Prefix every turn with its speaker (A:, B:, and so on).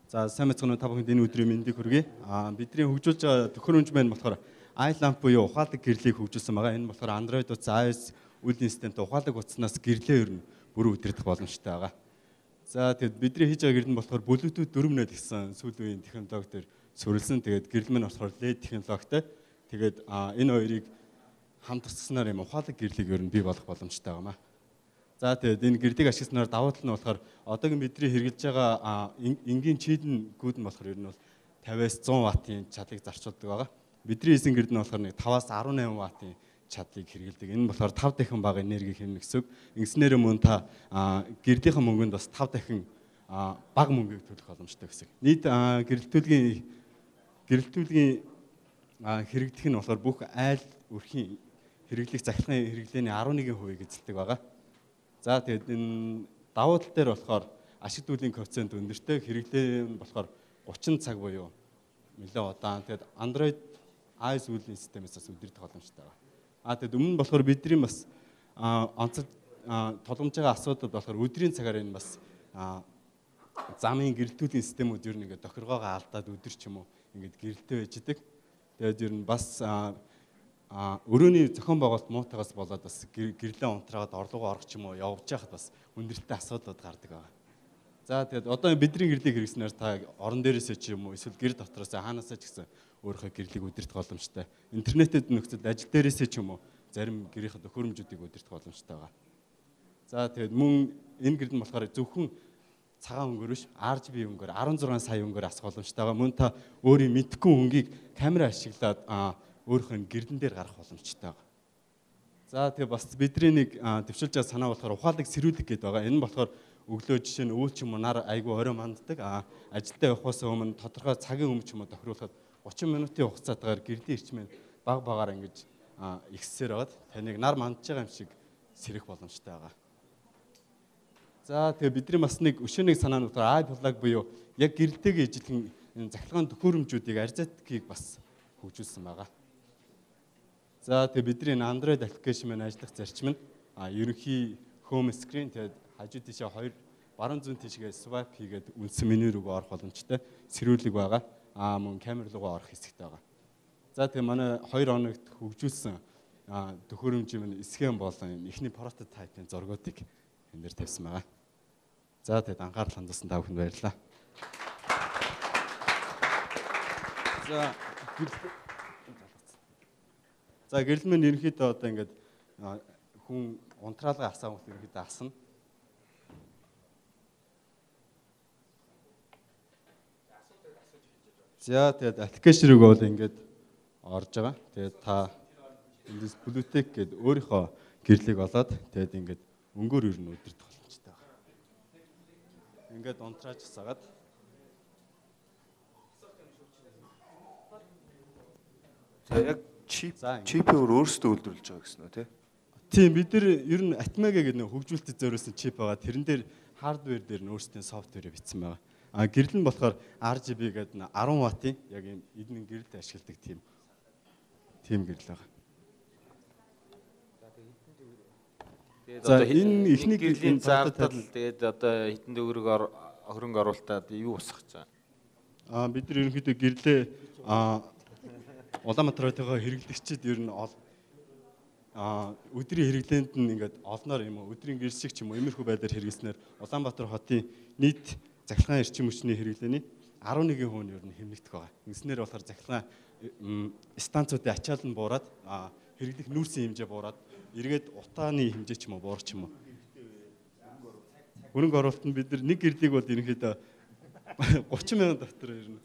A: За сайн мэцгэн та бүхэнд энэ өдрийн мэндийг хүргэе. Бидний хөгжүүлж байгаа төхөөрөмж маань болохоор iLamp буюу ухаалаг гэрлийг хөгжүүлсэн байгаа. Энэ болохоор Android утас iOS үйл системтэй ухаалаг утаснаас гэрлээ ер нь бүрэн удирдах боломжтой байгаа. За тэгэд бидний хийж байгаа гэрэл нь болохоор Bluetooth 4.0 гэсэн сүүлийн үеийн технологи төр суурилсан. Тэгээд гэрэл маань болохоор LED технологитой. Тэгээд энэ хоёрыг хамт тусгаснаар юм ухаалаг гэрлийг ер нь бий болох боломжтой байгаа маа. За тэгээд энэ гэрлийг ашигласнаар давуу тал нь болохоор одоогийн бидний хэрэгжилж байгаа энгийн чийдэнүүд нь болохоор ер нь бол 50-аас 100 ваттын чадлыг зарцуулдаг байгаа. Бидний хийсэн гэрэл нь болохоор 5-аас 18 ваттын чадлыг хэрэгэлдэг. Энэ нь болохоор 5 дахин бага энерги хэмнэх гэсэн үг. Ингэснээр мөн та гэрлийнхэн мөнгөнд бас 5 дахин бага мөнгөийг төлөх боломжтой гэсэн. Нийт гэрэлтүүлгийн хэрэглэх нь болохоор бүх айл өрхийн хэрэглэх захиргааны хэрэглээний 11% эзэлдэг байгаа. За тэгээд энэ давуу тал дээр болохоор ашиг дүүлийн коэффициент өндөртэй, хэрэглээ нь болохоор 30 цаг буюу нэлээд удаан. Тэгээд Android iOS үйл системээс бас удирдах боломжтой байгаа. Тэгэд өмнө нь болохоор бидний бас онцлог толгомж байгаа асуудал болохоор өдрийн цагаар энэ бас замын гэрэлтүүлгийн системүүд ер нь ингээд тохиргоогоо алдаад өдөр ч юм уу ингээд гэрэлтэй байж идэг. Тэгээд ер нь бас өрөөний зохион байгуулалт муутайгаас болоод бас гэрлээ унтраад орлогоо орох ч юм уу явж байхад бас хүндрэлтэй асуудлууд гардаг байгаа. За тэгээд одоо бидний гэрлийг хэрэгснээр та орон дээрээсээ ч юм уу эсвэл гэр дотроос хаанаасаа ч гэсэн өөрийнхөө гэрлийг удирдах боломжтой. Интернетэд нөхцөл ажил дээрээсээ ч юм уу зарим гэрийнхээ төхөөрөмжүүдийг удирдах боломжтой байгаа. За тэгээд мөн энэ гэрэл нь болохоор зөвхөн цагаан өнгөөр биш RGB өнгөөр 16 сая өнгөөр асах боломжтой байгаа. Мөн та өөрийн мэдхгүй өнгийг камера ашиглаад өөрийнхөө гэрлэн дээр гарах боломжтой байгаа. За тэгээ бас бидний нэг төвшилж байгаа санаа болохоор ухаалаг сэрүүлэх гэдэг байгаа. Энэ нь болохоор өглөө жишээ нь өвөл ч юм уу нар айгүй орой манддаг. Ажилдаа явахаас өмнө тодорхой цагийн өмнө ч юм уу тохируулахад 30 минутын хугацаатаар гэрлийн эрчмээ баг багаар ингэж ихсээр байгаад таныг нар мандж байгаа юм шиг сэрэх боломжтой байгаа. За тэгээ бидний бас нэг өшөөнийг санаа нь болохоор iPlug буюу яг гэрэлтэйгээ ижилхэн энэ захиргааны төхөөрөмжүүдийг арзаткийг бас хөгжүүлсэн байгаа. За тэгээ бидний Android аппликейшн маань ажиллах зарчим нь ерөнхий home screen тэгээд хажуу тийшээ хоёр баруун зүүн тийшээ swipe хийгээд үндсэн меню рүү орох боломжтой сэрүүлэг байгаа. Мөн камер руу орох хэсэгтэй байгаа. За тэгээ манай 2 хоногт хөгжүүлсэн төхөөрөмж маань схем болон эхний прототипийн зургуудыг энэ дээр тавьсан байгаа. За тэгээд анхаарал хандуулсан та бүхэнд баярлалаа. За гэрэл маань ерөнхийдөө одоо ингээд хүн унтраалга асаах хүмүүс ерөнхийдөө асна. За тэгээд аппликейшн рүү бол ингээд орж байгаа. Тэгээд та эндээс Bluetooth гэдэг өөрийнхөө гэрлийг олоод тэгээд ингээд өнгөөр ер нь удирдах боломжтой байгаа. Ингээд унтрааж асаагаад
B: за яг чипээр өөрсдөө үйлдвэрлэж байгаа гэсэн үү те?
A: Тийм бид нар ер нь Atmega гэдэг нэг хөгжүүлэлтэд зориулсан чип байгаа. Тэрэн дээр хардвер дээр нь өөрсдийн софтверыг бичсэн байгаа. Гэрэл нь болохоор RGB гэдэг 10 ваттын яг ийм эдний гэрэлд ашигладаг тийм гэрэл байгаа.
B: За энэ ихний гэрлийн зардал тэгээд одоо хэдэн төгрөг хөрөнгө оруулалтад юу усгах чаа?
A: Бид нар ерөнхийдөө гэрлээ Улаанбаатартайгаа хэрэглэгчид ер нь өдрийн хэрэглээнд нь ингээд олноор юм уу өдрийн гэрэл шиг ч юм уу иймэрхүү байдлаар хэрэглэснээр Улаанбаатар хотын нийт захиргааны эрчим хүчний хэрэглээний 11% нь ер нь хэмнэгдэх байгаа. Ингэснээр болохоор захиргааны станцуудын ачаал нь буураад хэрэглэх нүүрсийн хэмжээ буураад эргээд утааны хэмжээ ч юм уу буурах ч юм уу. Хөрөнгө оруулалт нь бид нар нэг гэрлийг бол ерөнхийдөө 30 сая дотор ер нь